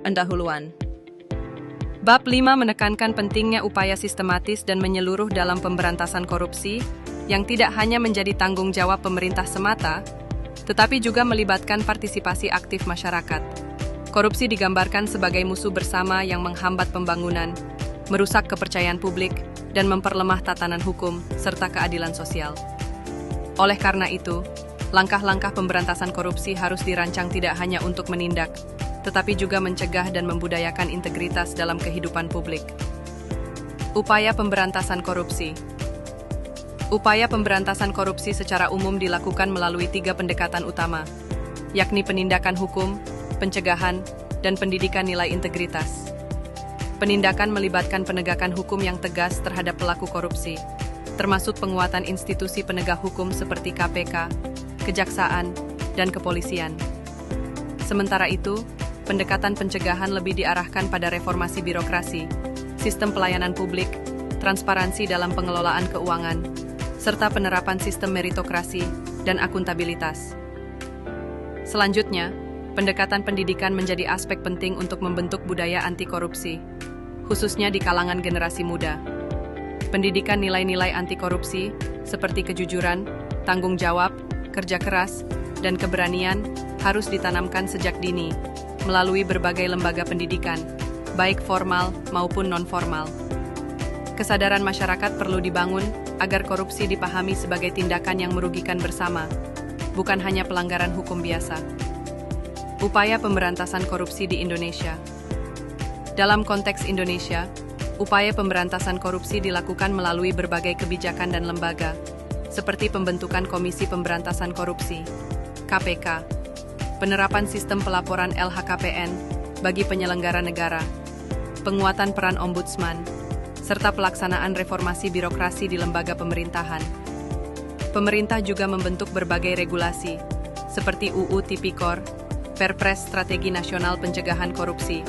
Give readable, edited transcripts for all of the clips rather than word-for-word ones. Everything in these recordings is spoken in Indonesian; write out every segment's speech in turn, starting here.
pendahuluan. Bab 5 menekankan pentingnya upaya sistematis dan menyeluruh dalam pemberantasan korupsi yang tidak hanya menjadi tanggung jawab pemerintah semata, tetapi juga melibatkan partisipasi aktif masyarakat. Korupsi digambarkan sebagai musuh bersama yang menghambat pembangunan, merusak kepercayaan publik, dan memperlemah tatanan hukum serta keadilan sosial. Oleh karena itu, langkah-langkah pemberantasan korupsi harus dirancang tidak hanya untuk menindak, tetapi juga mencegah dan membudayakan integritas dalam kehidupan publik. Upaya pemberantasan korupsi. Upaya pemberantasan korupsi secara umum dilakukan melalui 3 pendekatan utama, yakni penindakan hukum, pencegahan, dan pendidikan nilai integritas. Penindakan melibatkan penegakan hukum yang tegas terhadap pelaku korupsi, termasuk penguatan institusi penegak hukum seperti KPK, kejaksaan, dan kepolisian. Sementara itu, pendekatan pencegahan lebih diarahkan pada reformasi birokrasi, sistem pelayanan publik, transparansi dalam pengelolaan keuangan, serta penerapan sistem meritokrasi dan akuntabilitas. Selanjutnya, pendekatan pendidikan menjadi aspek penting untuk membentuk budaya anti korupsi, khususnya di kalangan generasi muda. Pendidikan nilai-nilai anti korupsi seperti kejujuran, tanggung jawab, kerja keras, dan keberanian harus ditanamkan sejak dini melalui berbagai lembaga pendidikan, baik formal maupun non-formal. Kesadaran masyarakat perlu dibangun agar korupsi dipahami sebagai tindakan yang merugikan bersama, bukan hanya pelanggaran hukum biasa. Upaya pemberantasan korupsi di Indonesia. Dalam konteks Indonesia, upaya pemberantasan korupsi dilakukan melalui berbagai kebijakan dan lembaga, seperti pembentukan Komisi Pemberantasan Korupsi, KPK, penerapan sistem pelaporan LHKPN bagi penyelenggara negara, penguatan peran ombudsman, serta pelaksanaan reformasi birokrasi di lembaga pemerintahan. Pemerintah juga membentuk berbagai regulasi, seperti UU Tipikor, Perpres Strategi Nasional Pencegahan Korupsi,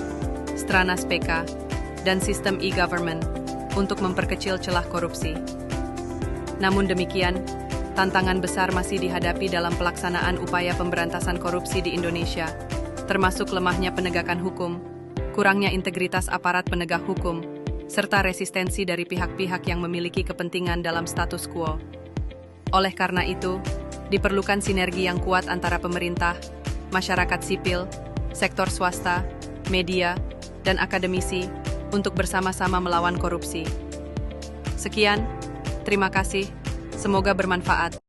Stranas PK, dan sistem e-government untuk memperkecil celah korupsi. Namun demikian, tantangan besar masih dihadapi dalam pelaksanaan upaya pemberantasan korupsi di Indonesia, termasuk lemahnya penegakan hukum, kurangnya integritas aparat penegak hukum, serta resistensi dari pihak-pihak yang memiliki kepentingan dalam status quo. Oleh karena itu, diperlukan sinergi yang kuat antara pemerintah, masyarakat sipil, sektor swasta, media, dan akademisi untuk bersama-sama melawan korupsi. Sekian, terima kasih, semoga bermanfaat.